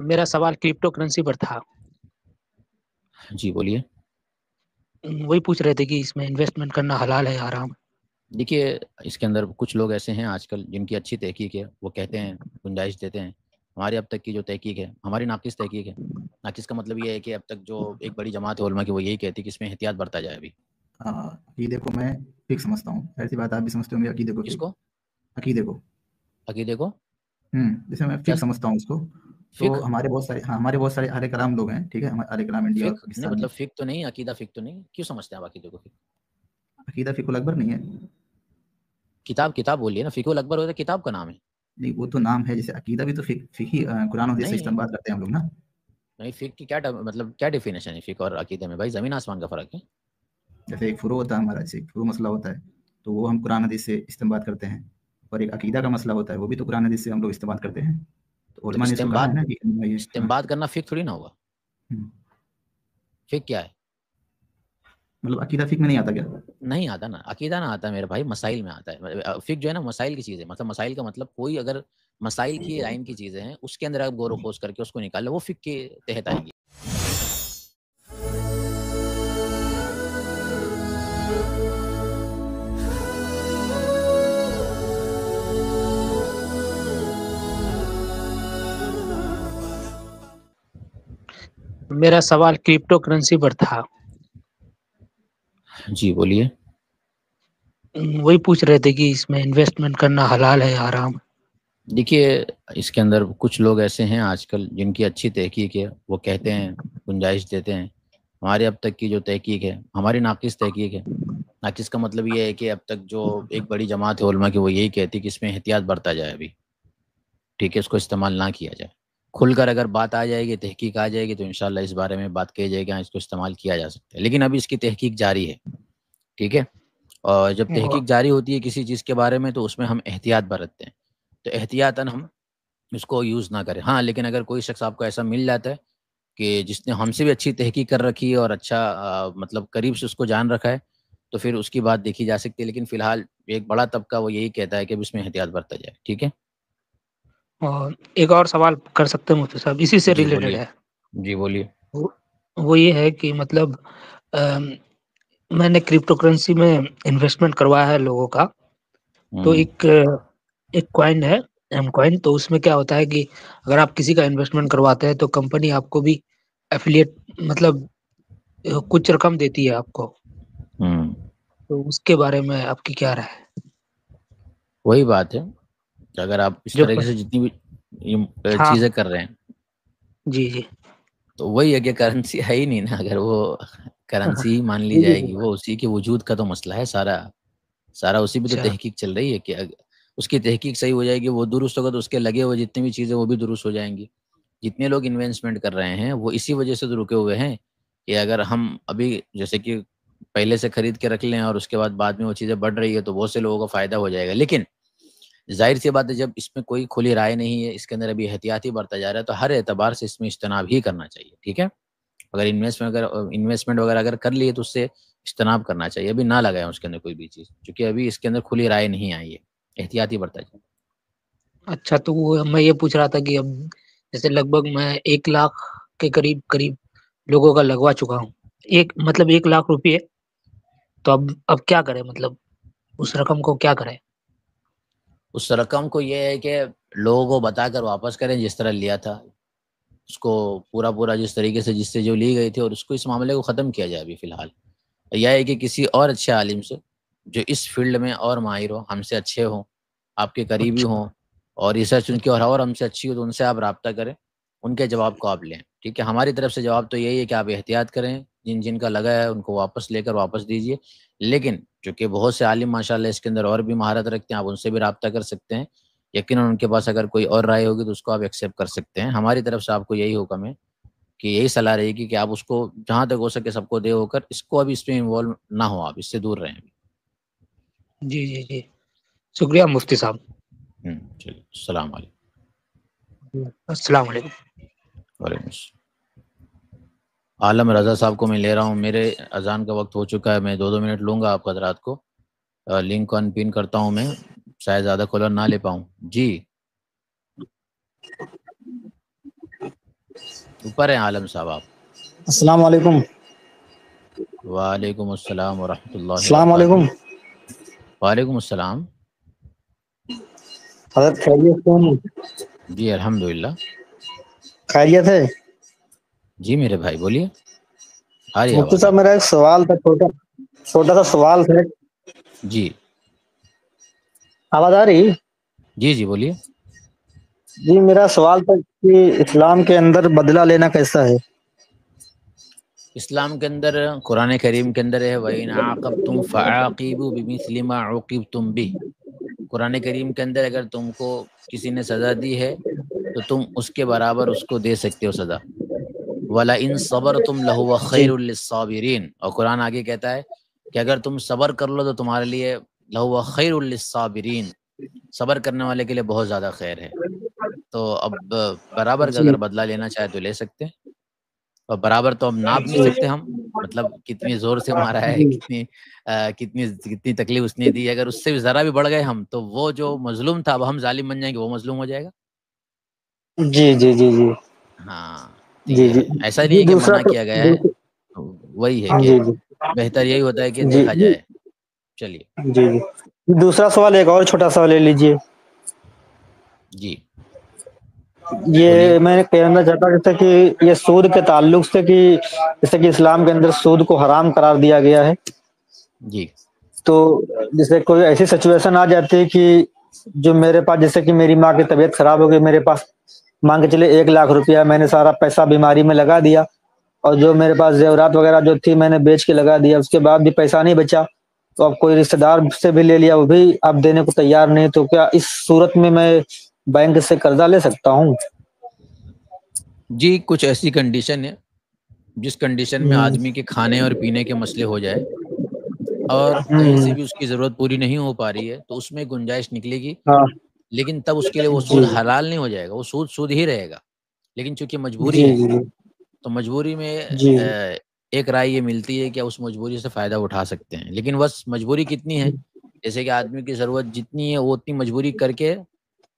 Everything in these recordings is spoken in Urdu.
میرا سوال کرپٹو کرنسی پر تھا. جی بولیے. وہی پوچھ رہے تھے کہ اس میں انویسٹمنٹ کرنا حلال ہے یا حرام. دیکھیے اس کے اندر کچھ لوگ ایسے ہیں آج کل جن کی اچھی تحقیق ہے، وہ کہتے ہیں، گنجائش دیتے ہیں. ہماری اب تک کی جو تحقیق ہے ہماری ناقص تحقیق ہے. ناقص کا مطلب یہ ہے کہ اب تک جو ایک بڑی جماعت علماء کی وہ یہی کہتی ہے کہ اس میں احتیاط برتا جائے. ابھی عقیدے کو میں فکس سمجھتا ہوں، ایسی بات آپ بھی سمجھتے ہوں گے. عقیدے کو کس کو؟ عقیدے کو عقیدے کو جیسے میں فکس سمجھتا ہوں اس کو. تو فقہ ہمارے بہت سارے اہل کلام لوگ ہیں، ٹھیک ہے، اہل کلام انڈیا اور فقہ نہیں، پاکستان میں. مطلب فقہ تو نہیں، عقیدہ فقہ تو نہیں. کیوں سمجھتے ہیں آپ عقیدے کو فقہ؟ عقیدہ فقہ الاکبر نہیں ہے. کتاب بولیے نا. فقہ الاکبر ہوتا ہے کتاب کا نام ہے. نہیں وہ تو نام ہے، جیسے عقیدہ بھی تو فقہی قرآن و حدیث سے نہیں استنباط کرتے ہیں ہم لوگ نا. نہیں، فقہ کی مطلب کیا ڈیفینیشن ہے فقہ اور عقیدے میں؟ بھائی زمین آسمان کا فرق ہے. جیسے ایک فروع ہوتا ہے ہمارا، جیسے ایک فروع مسئلہ ہوتا ہے تو وہ ہم قرآن حدیث سے استنباط کرتے ہیں، اور ایک عقیدہ کا مسئلہ ہوتا ہے وہ بھی تو قرآن حدیث سے ہم لوگ استنباط کرتے ہیں. تو تو علماء نے اس کو کہا ہے نا کہ استنباط کرنا فقہ تھوڑی نہ ہوگا. فقہ کیا ہے؟ مطلب عقیدہ فقہ میں نہیں آتا کیا؟ نہیں آتا نا. عقیدہ نہ آتا ہے میرے بھائی، مسائل میں آتا ہے. فقہ جو ہے نا مسائل کی چیز ہے. مطلب مسائل کا مطلب کوئی اگر مسائل کی لائن کی چیزیں ہیں اس کے اندر آپ غور و خوض کر کے اس کو نکال لو، وہ فقہ کے تحت آئیں گی. میرا سوال کرپٹو کرنسی پر تھا. جی بولیے. وہی پوچھ رہے تھے کہ اس میں انویسٹمنٹ کرنا حلال ہے یا حرام. دیکھیے اس کے اندر کچھ لوگ ایسے ہیں آج کل جن کی اچھی تحقیق ہے، وہ کہتے ہیں، گنجائش دیتے ہیں. ہماری اب تک کی جو تحقیق ہے ہماری ناقص تحقیق ہے. ناقص کا مطلب یہ ہے کہ اب تک جو ایک بڑی جماعت علماء کی وہ یہی کہتی ہے کہ اس میں احتیاط برتا جائے. ابھی ٹھیک ہے، اس کو استعمال نہ کیا جائے. کھل کر اگر بات آ جائے گی، تحقیق آ جائے گی تو انشاءاللہ اس بارے میں بات کی جائے گی، اس کو استعمال کیا جا سکتا ہے. لیکن ابھی اس کی تحقیق جاری ہے. ٹھیک ہے، اور جب تحقیق جاری ہوتی ہے کسی چیز کے بارے میں تو اس میں ہم احتیاط برتتے ہیں. تو احتیاطاً ہم اس کو یوز نہ کریں. ہاں لیکن اگر کوئی شخص آپ کو ایسا مل جاتا ہے کہ جس نے ہم سے بھی اچھی تحقیق کر رکھی ہے اور اچھا مطلب قریب سے اس کو جان رکھا ہے تو پھر اس کی بات دیکھی جا سکتی ہے. لیکن فی الحال ایک بڑا طبقہ وہ یہی کہتا ہے کہ اس میں احتیاط برتا جائے. ٹھیک ہے، اور ایک اور سوال کر سکتے ہیں مفتی صاحب، اسی سے جی ریلیٹڈ بولیے. ہے. جی بولیے. وہ یہ ہے کہ مطلب میں نے کرپٹو کرنسی میں انویسٹمنٹ کروایا ہے لوگوں کا. تو ایک کوائن ہے ایم کوائن. تو اس میں کیا ہوتا ہے کہ اگر آپ کسی کا انویسٹمنٹ کرواتے ہیں تو کمپنی آپ کو بھی ایفیلیٹ مطلب کچھ رقم دیتی ہے آپ کو. تو اس کے بارے میں آپ کی کیا رائے ہے؟ وہی بات ہے کہ اگر آپ اس جو طریقے سے جتنی بھی ہاں چیزیں کر رہے ہیں جی جی تو وہی ہے کہ کرنسی ہے ہی نہیں نا. اگر وہ کرنسی ہی مان لی جی جائے جی گی، وہ اسی کے وجود کا تو مسئلہ ہے. سارا اسی پہ تو اچھا تحقیق چل رہی ہے کہ اس کی تحقیق صحیح ہو جائے گی، وہ درست ہوگا تو اس کے لگے ہوئے جتنی بھی چیزیں وہ بھی درست ہو جائیں گی. جتنے لوگ انویسٹمنٹ کر رہے ہیں وہ اسی وجہ سے تو رکے ہوئے ہیں کہ اگر ہم ابھی جیسے کہ پہلے سے خرید کے رکھ لیں اور اس کے بعد میں وہ چیزیں بڑھ رہی ہے تو بہت سے لوگوں کو فائدہ ہو جائے گا. لیکن ظاہر سی بات ہے جب اس میں کوئی کھلی رائے نہیں ہے، اس کے اندر ابھی احتیاطی برتا جا رہا ہے، تو ہر اعتبار سے اس میں اجتناب ہی کرنا چاہیے. ٹھیک ہے، اگر انویسٹمنٹ وغیرہ اگر کر لیے تو اس سے اجتناب کرنا چاہیے. ابھی نہ لگائیں اس کے اندر کوئی بھی چیز، کیونکہ ابھی اس کے اندر کھلی رائے نہیں آئی ہے. احتیاطی برتا جائے. اچھا، تو وہ میں یہ پوچھ رہا تھا کہ اب جیسے لگ بھگ میں 1 لاکھ کے قریب لوگوں کا لگوا چکا ہوں. مطلب 1 لاکھ روپے. تو اب کیا کرے؟ مطلب اس رقم کو کیا کرے؟ اس رقم کو یہ ہے کہ لوگوں کو بتا کر واپس کریں جس طرح لیا تھا. اس کو پورا جس طریقے سے جس سے جو لی گئی تھی، اور اس کو اس معاملے کو ختم کیا جائے. ابھی فی الحال یہ ہے کہ کسی اور اچھے عالم سے جو اس فیلڈ میں اور ماہر ہو، ہم سے اچھے ہوں، آپ کے قریبی اچھا ہوں، اور ریسرچ ان کی اور ہم سے اچھی ہو، تو ان سے آپ رابطہ کریں، ان کے جواب کو آپ لیں. ٹھیک ہے، ہماری طرف سے جواب تو یہی ہے کہ آپ احتیاط کریں. جن کا لگا ہے ان کو واپس دیجیے. لیکن چونکہ بہت سے عالم ماشاءاللہ اس کے اندر اور بھی مہارت رکھتے ہیں، آپ ان سے بھی رابطہ کر سکتے ہیں. یقیناً ان کے پاس اگر کوئی اور رائے ہوگی تو اس کو آپ ایکسیپٹ کر سکتے ہیں. ہماری طرف سے آپ کو یہی حکم ہے کہ یہی صلاح رہے گی کہ آپ اس کو جہاں تک ہو سکے سب کو دے ہو کر اس کو ابھی اس میں انوالو نہ ہو، آپ اس سے دور رہیں. جی جی جی، شکریہ مفتی صاحب. چلیے، السلام علیکم. السلام علیکم. وعلیکم السلام. عالم رضا صاحب کو میں لے رہا ہوں. میرے اذان کا وقت ہو چکا ہے. میں 2 منٹ لوں گا آپ حضرات کو. لنک کو ان پن کرتا ہوں. میں شاید زیادہ کالر نہ لے پاؤں. جی اوپر ہیں عالم صاحب آپ. السلام علیکم. وعلیکم السلام ورحمۃ اللہ السلام وبرکاتہ. علیکم وعلیکم السلام. حضرت خیریت کون؟ جی الحمدللہ. خیریت ہے. جی میرے بھائی بولیے. آ رہی ہے مفتی آواز صاحب آپ. میرا ایک سوال تھا، چھوٹا سا سوال تھا. جی آواز آ رہی؟ جی جی بولیے. جی میرا سوال تھا کہ اسلام کے اندر بدلہ لینا کیسا ہے؟ اسلام کے اندر قرآن کریم کے اندر ہے وَإِنْ عَاقَبْتُمْ فَعَاقِبُوا بِمِثْلِ مَا عُوقِبْتُمْ بِهِ. قرآن کریم کے اندر اگر تم کو کسی نے سزا دی ہے تو تم اس کے برابر اس کو دے سکتے ہو سزا. وَلَئِن صَبَرْتُمْ لَهُوَ جی خَيْرٌ لِلصَّابِرِينَ. اور قرآن آگے کہتا ہے کہ اگر تم صبر کر لو تو تمہارے لیے لَهُوَ خَيْرٌ لِلصَّابِرِينَ، صبر کرنے والے کے لیے بہت زیادہ خیر ہے. تو اب برابر کا جی اگر بدلہ لینا چاہے تو لے سکتے ہیں. اور برابر تو اب ناپ نہیں جی سکتے ہم، مطلب کتنی زور سے مارا ہے، جی کتنی تکلیف اس نے دی. اگر اس سے ذرا بھی بڑھ گئے ہم تو وہ جو مظلوم تھا اب ہم ظالم بن جائیں گے، وہ مظلوم ہو جائے گا. جی جی جی جی ہاں تو جی یہ جی ہے. ایسا نہیں جی ہے کہ دوسرا منع کیا گیا ہے، وہی ہے کہ جی جی بہتر یہی ہوتا ہے کہ جی دیکھا جی جائے. چلیے. جی جی دوسرا سوال ایک اور چھوٹا سا لے لیجئے. جی بولیے. یہ میں کہنا چاہتا ہوں جیسے کہ یہ سود کے تعلق سے کہ جیسے کہ اسلام کے اندر سود کو حرام قرار دیا گیا ہے، جی تو جیسے کوئی ایسی سچویشن آ جاتی ہے کہ جو میرے پاس، جیسے کہ میری ماں کی طبیعت خراب ہو گئی، میرے پاس مان کے چلے 1,00,000 روپیہ، میں نے سارا پیسہ بیماری میں لگا دیا، اور جو میرے پاس زیورات وغیرہ جو تھی میں نے بیچ کے لگا دیا، اس کے بعد بھی پیسہ نہیں بچا، تو اب کوئی رشتے دار سے بھی لے لیا، وہ بھی اب دینے کو تیار نہیں، تو کیا اس صورت میں بینک سے قرضہ لے سکتا ہوں؟ جی کچھ ایسی کنڈیشن ہے جس کنڈیشن میں آدمی کے کھانے اور پینے کے مسئلے ہو جائے اور کہیں سے بھی اس کی ضرورت پوری نہیں ہو پا رہی ہے تو اس میں گنجائش نکلے گی. ہاں لیکن تب اس کے لیے وہ جی سود حلال نہیں ہو جائے گا، وہ سود ہی رہے گا. لیکن چونکہ جی مجبوری ہے جی تو مجبوری میں جی ایک رائے یہ ملتی ہے کہ اس مجبوری سے فائدہ اٹھا سکتے ہیں. لیکن بس مجبوری کتنی ہے، جیسے کہ آدمی کی ضرورت جتنی ہے وہ اتنی مجبوری کر کے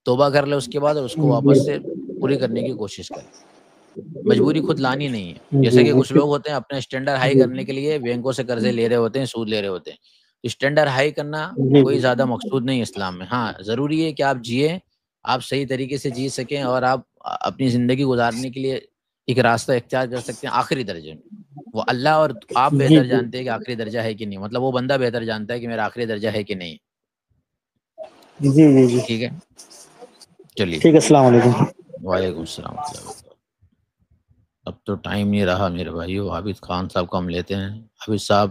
توبہ کر لے اس کے بعد اور اس کو جی واپس سے پوری کرنے کی کوشش کرے. مجبوری خود لانی نہیں ہے. جیسے جی کہ جی کچھ لوگ ہوتے ہیں اپنے اسٹینڈرڈ ہائی جی کرنے کے لیے بینکوں سے قرضے لے رہے ہوتے ہیں، سود لے رہے ہوتے ہیں. اسٹینڈرڈ ہائی کرنا جی کوئی زیادہ مقصود نہیں اسلام میں. ہاں ضروری ہے کہ آپ جئیں، آپ صحیح طریقے سے جی سکیں اور آپ اپنی زندگی گزارنے کے لیے ایک راستہ اختیار کر سکتے ہیں آخری درجے میں. وہ اللہ اور آپ جی بہتر جانتے ہیں کہ آخری درجہ ہے کہ نہیں، مطلب وہ بندہ بہتر جانتا ہے کہ میرا آخری درجہ ہے کہ نہیں. جی جی جی ٹھیک ہے چلیے. ٹھیک ہے. السلام علیکم. وعلیکم السلام ورحمۃ اللہ وبرکاتہ. اب تو ٹائم نہیں رہا میرے بھائیو. عابد خان صاحب کو ہم لیتے ہیں. عابد صاحب.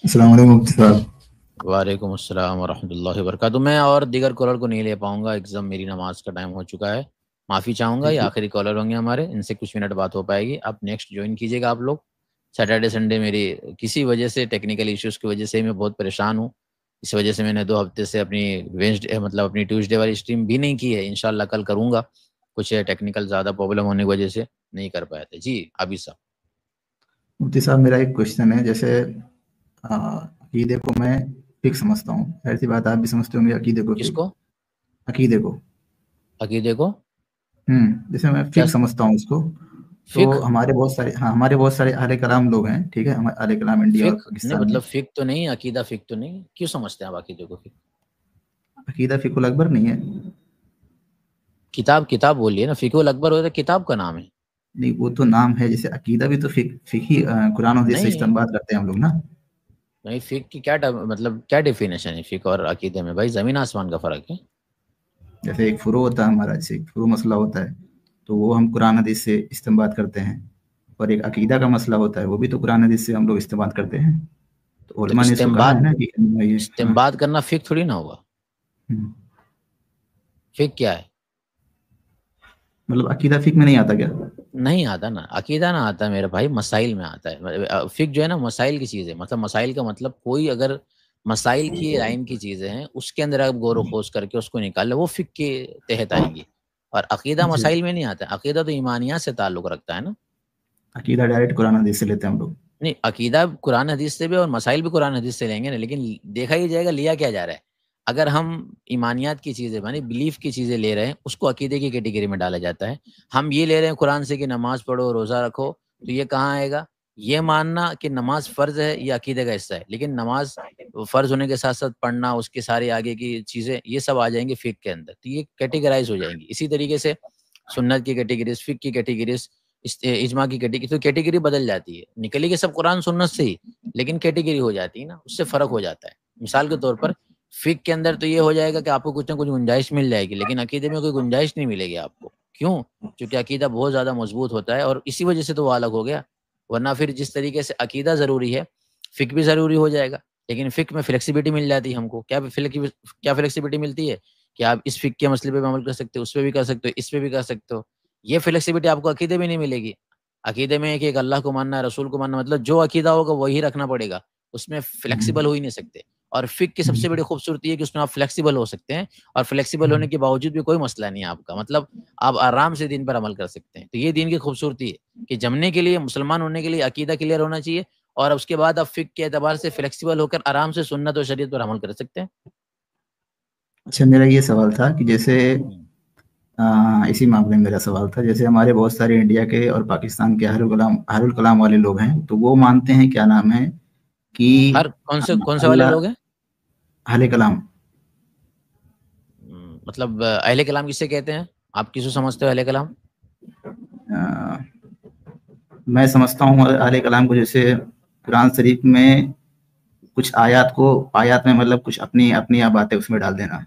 السلام علیکم مفتی صاحب. وعلیکم السلام ورحمۃ اللہ وبرکاتہ. میں اور دیگر کالر کو نہیں لے پاؤں گا، ایگزام میری نماز کا ٹائم ہو چکا ہے. معافی چاہوں گا، جی یہ جی آخری کالر ہوں گے ہمارے، ان سے کچھ منٹ بات ہو پائے گی. آپ نیکسٹ جوائن کیجیے گا آپ لوگ. سیٹرڈے سنڈے میری کسی وجہ سے ٹیکنیکل ایشوز کی وجہ سے میں بہت پریشان ہوں. اس وجہ سے میں نے 2 ہفتے سے اپنی وینسڈے مطلب اپنی ٹیوزڈے والی اسٹریم بھی نہیں کی ہے. انشاءاللہ کل کروں گا. کچھ ٹیکنیکل زیادہ پرابلم ہونے کی وجہ سے نہیں کر پائے تھے. جی عابد صاحب. مفتی صاحب میرا ایک کوشچن ہے. جیسے عقیدے کو میں فکس سمجھتا ہوں، ایسی بات آپ بھی سمجھتے ہوں گے عقیدے کو کس فکس. کو؟ عقیدے کو عقیدے کو جیسے میں کیا فکس سمجھتا ہوں اس کو. تو فقہ؟ ہمارے بہت سارے اہل کلام لوگ ہیں، ٹھیک ہے، اہل کلام انڈیا اور فقہ نہیں پاکستان میں. مطلب فقہ تو نہیں، عقیدہ فقہ تو نہیں. کیوں سمجھتے ہیں آپ عقیدے کو فقہ؟ عقیدہ فقہ الاکبر نہیں ہے. کتاب بولیے نا. فقہ الاکبر ہوتا ہے کتاب کا نام ہے. نہیں وہ تو نام ہے، جیسے عقیدہ بھی تو فقہی قرآن و حدیث سے نہیں استنباط کرتے ہیں ہم لوگ نا. نہیں فقہ کی کیا مطلب کیا ڈیفینیشن ہے فقہ اور عقیدے میں؟ بھائی زمین آسمان کا فرق ہے. جیسے ایک فروع ہوتا ہے ہمارا، جیسے ایک فروع مسئلہ ہوتا ہے تو وہ ہم قرآن حدیث سے استنباط کرتے ہیں، اور ایک عقیدہ کا مسئلہ ہوتا ہے وہ بھی تو قرآن حدیث سے ہم لوگ استنباط کرتے ہیں. تو تو علماء نے اس کو کہا ہے نا کہ یہ استنباط کرنا فقہ تھوڑی نہ ہوگا. فقہ کیا ہے؟ مطلب عقیدہ فقہ میں نہیں آتا کیا؟ نہیں آتا نا. عقیدہ نہ آتا ہے میرے بھائی، مسائل میں آتا ہے. فقہ جو ہے نا مسائل کی چیز ہے. مطلب مسائل کا مطلب کوئی اگر مسائل کی لائن کی چیزیں ہیں اس کے اندر آپ غور و خوض کر کے اس کو نکال لیں، وہ فقہ کے تحت آئیں گی. اور عقیدہ جی مسائل میں نہیں آتا ہے. عقیدہ تو ایمانیات سے تعلق رکھتا ہے نا. عقیدہ ڈائریکٹ قرآن حدیث سے لیتے ہیں ہم لوگ. نہیں عقیدہ قرآن حدیث سے بھی اور مسائل بھی قرآن حدیث سے لیں گے نا. لیکن دیکھا ہی جائے گا لیا کیا جا رہا ہے. اگر ہم ایمانیات کی چیزیں یعنی بلیف کی چیزیں لے رہے ہیں اس کو عقیدے کی کیٹیگری میں ڈالا جاتا ہے. ہم یہ لے رہے ہیں قرآن سے کہ نماز پڑھو روزہ رکھو تو یہ کہاں آئے گا؟ یہ ماننا کہ نماز فرض ہے یہ عقیدے کا حصہ ہے، لیکن نماز فرض ہونے کے ساتھ ساتھ پڑھنا اس کے سارے آگے کی چیزیں یہ سب آ جائیں گے فقہ کے اندر، تو یہ کیٹیگرائز ہو جائیں گی. اسی طریقے سے سنت کی کیٹیگریز، فقہ کی کیٹیگریز، اجماع کی کیٹیگری، تو کیٹیگری بدل جاتی ہے. نکلی کہ سب قرآن سنت سے ہی، لیکن کیٹیگری ہو جاتی ہے نا، اس سے فرق ہو جاتا ہے. مثال کے طور پر فقہ کے اندر تو یہ ہو جائے گا کہ آپ کو کچھ نہ کچھ گنجائش مل جائے گی، لیکن عقیدے میں کوئی گنجائش نہیں ملے گی آپ کو. کیوں؟ کیونکہ عقیدہ بہت زیادہ مضبوط ہوتا ہے، اور اسی وجہ سے تو وہ الگ ہو گیا. ورنہ پھر جس طریقے سے عقیدہ ضروری ہے فقہ بھی ضروری ہو جائے گا. لیکن فقہ میں فلیکسیبلٹی مل جاتی ہے ہم کو. کیا فلیکسیبلٹی ملتی ہے کہ آپ اس فقہ کے مسئلے پہ عمل کر سکتے ہو، اس پہ بھی کر سکتے ہو، اس پہ بھی کر سکتے ہو. یہ فلیکسیبلٹی آپ کو عقیدے میں نہیں ملے گی. عقیدے میں ایک اللہ کو ماننا ہے، رسول کو ماننا، مطلب جو عقیدہ ہوگا وہی رکھنا پڑے گا، اس میں فلیکسیبل ہو ہی نہیں سکتے. اور فقہ کی سب سے بڑی خوبصورتی ہے کہ اس میں آپ فلیکسیبل ہو سکتے ہیں، اور فلیکسیبل ہونے کے باوجود بھی کوئی مسئلہ نہیں ہے آپ کا، مطلب آپ آرام سے دین پر عمل کر سکتے ہیں. تو یہ دین کی خوبصورتی ہے کہ جمنے کے لیے، مسلمان ہونے کے لیے عقیدہ کلیئر ہونا چاہیے، اور اس کے بعد آپ فقہ کے اعتبار سے فلیکسیبل ہو کر آرام سے سنت و شریعت پر عمل کر سکتے ہیں. اچھا، میرا یہ سوال تھا کہ جیسے اسی معاملے میں میرا سوال تھا، جیسے ہمارے بہت سارے انڈیا کے اور پاکستان کے اہل الکلام والے لوگ ہیں، تو وہ مانتے ہیں کیا نام ہے کہ ہر کون سے والے لوگ ہیں؟ اہل کلام. مطلب اہل کلام کسے کہتے ہیں؟ آپ کسے سمجھتے ہو اہل کلام؟ میں سمجھتا ہوں اہل کلام کو جیسے قرآن شریف میں کچھ آیات میں مطلب کچھ اپنی باتیں اس میں ڈال دینا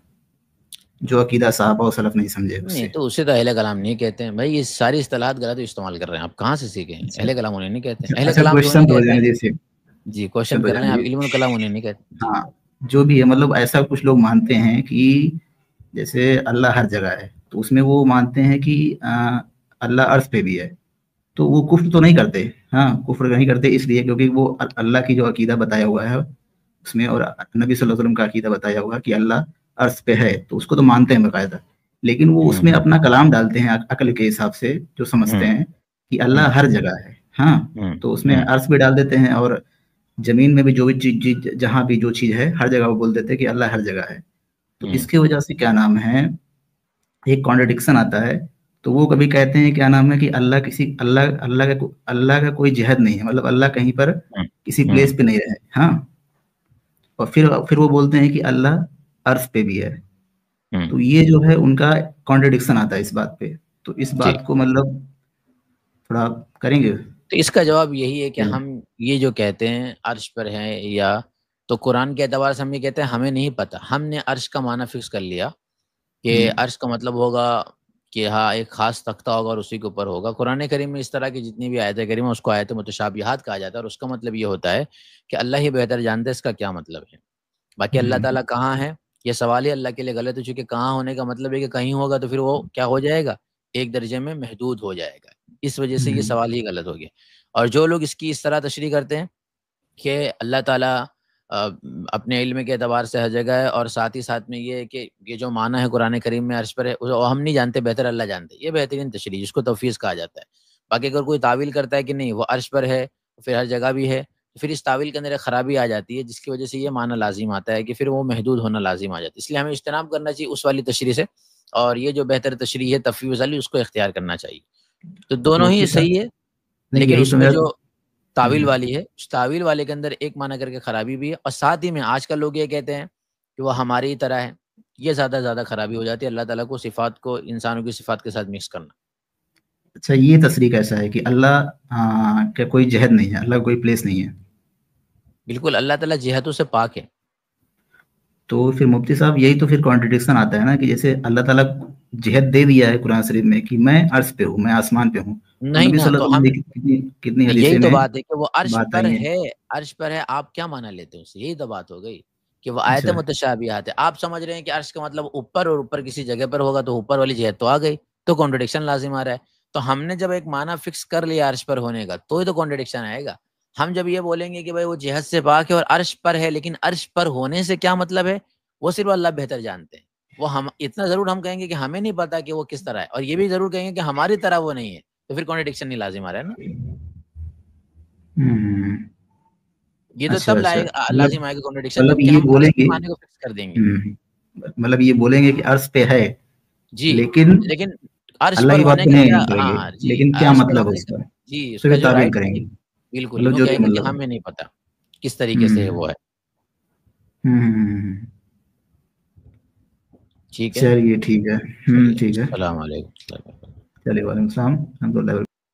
جو عقیدہ صحابہ و سلف نہیں سمجھے. نہیں تو اسے تو اہل کلام نہیں کہتے ہیں بھائی. یہ ساری اصطلاحات غلط استعمال کر رہے ہیں آپ. کہاں سے سیکھے ہیں؟ اہل کلام انہیں نہیں کہتے. اہل اچھا، کلام تو کوشچن انہیں تو ہو کہتے جانا ہیں. جیسے جی کوشچن کر رہے ہیں آپ. علم الکلام انہیں نہیں کہتے. ہاں، جو بھی ہے مطلب ایسا کچھ لوگ مانتے ہیں کہ جیسے اللہ ہر جگہ ہے، تو اس میں وہ مانتے ہیں کہ اللہ عرش پہ بھی ہے. تو وہ کفر تو نہیں کرتے. ہاں، کفر نہیں کرتے اس لیے کیونکہ وہ اللہ کی جو عقیدہ بتایا ہوا ہے اس میں، اور نبی صلی اللہ علیہ وسلم کا عقیدہ بتایا ہوا کہ اللہ عرش پہ ہے، تو اس کو تو مانتے ہیں باقاعدہ. لیکن وہ اس میں اپنا کلام ڈالتے ہیں عقل کے حساب سے، جو سمجھتے ہیں کہ اللہ ہر جگہ ہے. ہاں، تو اس میں عرش بھی ڈال دیتے ہیں، اور زمین میں بھی جو بھی چیز جہاں بھی جو چیز ہے ہر جگہ وہ بول دیتے ہیں کہ اللہ ہر جگہ ہے. تو اس کی وجہ سے کیا نام ہے ایک کانٹرڈکشن آتا ہے. تو وہ کبھی کہتے ہیں کیا نام ہے کہ اللہ کا کوئی جہد نہیں ہے، مطلب اللہ کہیں پر کسی پلیس پہ نہیں رہے. ہاں، اور پھر وہ بولتے ہیں کہ اللہ عرش پہ بھی ہے. تو یہ جو ہے ان کا کانٹرڈکشن آتا ہے اس بات پہ. تو اس بات کو مطلب تھوڑا کریں گے. تو اس کا جواب یہی ہے کہ ہم یہ جو کہتے ہیں عرش پر ہیں، یا تو قرآن کے اعتبار سے ہم یہ کہتے ہیں ہمیں نہیں پتہ. ہم نے عرش کا معنی فکس کر لیا کہ عرش کا مطلب ہوگا کہ ہاں ایک خاص تختہ ہوگا اور اسی کے اوپر ہوگا. قرآن کریم میں اس طرح کی جتنی بھی آیتیں کریم اس کو آیت متشابہات کہا جاتا ہے، اور اس کا مطلب یہ ہوتا ہے کہ اللہ ہی بہتر جانتا ہے اس کا کیا مطلب ہے. باقی اللہ تعالیٰ کہاں ہے یہ سوال ہی اللہ کے لیے غلط ہے، چونکہ کہاں ہونے کا مطلب ہے کہ کہیں ہوگا تو پھر وہ کیا ہو جائے گا؟ ایک درجے میں محدود ہو جائے گا. اس وجہ سے یہ سوال ہی غلط ہو گیا. اور جو لوگ اس کی اس طرح تشریح کرتے ہیں کہ اللہ تعالیٰ اپنے علم کے اعتبار سے ہر جگہ ہے، اور ساتھ ہی ساتھ میں یہ ہے کہ یہ جو معنی ہے قرآن کریم میں عرش پر ہے وہ ہم نہیں جانتے، بہتر اللہ جانتے. یہ بہترین تشریح جس کو توفیق کہا جاتا ہے. باقی اگر کوئی تعویل کرتا ہے کہ نہیں وہ عرش پر ہے پھر ہر جگہ بھی ہے، تو پھر اس تعویل کے اندر ایک خرابی آ جاتی ہے، جس کی وجہ سے یہ معنی لازم آتا ہے کہ پھر وہ محدود ہونا لازم آ جاتا ہے. اس لیے ہمیں اجتناب کرنا چاہیے اس والی تشریح سے، اور یہ جو بہتر تشریح ہے تفویض والی اس کو اختیار کرنا چاہیے. تو دونوں ہی صحیح ہے، لیکن اس میں جو تعویل والی ہے اس تعویل والے کے اندر ایک معنی کر کے خرابی بھی ہے. اور ساتھ ہی میں آج کل لوگ یہ کہتے ہیں کہ وہ ہماری ہی طرح ہے. یہ زیادہ خرابی ہو جاتی ہے. اللہ تعالیٰ کو صفات کو انسانوں کی صفات کے ساتھ مکس کرنا. اچھا، یہ تصریح کیسا ہے کہ اللہ کا کوئی جہد نہیں ہے، اللہ کا کوئی پلیس نہیں ہے؟ بالکل، اللہ تعالیٰ جہتوں سے پاک ہے. تو پھر مفتی صاحب یہی تو پھر کانٹرڈکشن آتا ہے نا کہ جیسے اللہ تعالیٰ جہد دے دیا ہے قرآن شریف میں کہ میں عرش پہ ہوں، میں آسمان پہ ہوں. نہیں نبی نا، صلی تو اللہ ہم علیہ وسلم کتنی حدیثیں یہی تو میں بات ہے کہ وہ عرش بات پر آئی ہیں. ہے. عرش پر ہے، آپ کیا معنی لیتے ہیں اس سے؟ یہی تو بات ہو گئی کہ وہ آیت اچھا، متشابہات ہے. آپ سمجھ رہے ہیں کہ عرش کا مطلب اوپر، اور اوپر کسی جگہ پر ہوگا تو اوپر والی جہت تو آ گئی، تو کانٹرڈکشن لازم آ رہا ہے. تو ہم نے جب ایک معنی فکس کر لیا عرش پر ہونے کا تو ہی تو کانٹرڈکشن آئے گا. ہم جب یہ بولیں گے کہ بھائی وہ جہت سے پاک ہے اور عرش پر ہے، لیکن عرش پر ہونے سے کیا مطلب ہے وہ صرف اللہ بہتر جانتے ہیں. وہ ہم اتنا ضرور ہم کہیں گے کہ ہمیں نہیں پتا کہ وہ کس طرح ہے، اور یہ بھی ضرور کہیں گے کہ ہماری طرح وہ نہیں ہے، تو پھر کانٹرڈکشن نہیں لازم آ رہا ہے نا. یہ تو اچھا تب اچھا، لازم آئے گا کانٹرڈکشن مطلب جب کہ یہ ہم بولیں عرش کے گے. معنی کو فکس کر دیں گے. مطلب یہ بولیں گے کہ عرش پہ ہے جی، لیکن عرش اللہ پر کی بات ہونے کو کا نہیں کیا، کریں گے، ہاں جی، لیکن کیا عرش پر مطلب ہے ہونے اس کا، کا، جی اس اس کا پہ جو تعبیر رائٹ کریں ہے، گے، بالکل مطلب یوں جو کہیں بھی گے کہ مطلب ہمیں نہیں پتا کس طریقے سے وہ ہے. ٹھیک ہے، چلیے ٹھیک ہے، چلیے ٹھیک ہے، السلام علیکم. چلیے وعلیکم السلام، الحمد للہ.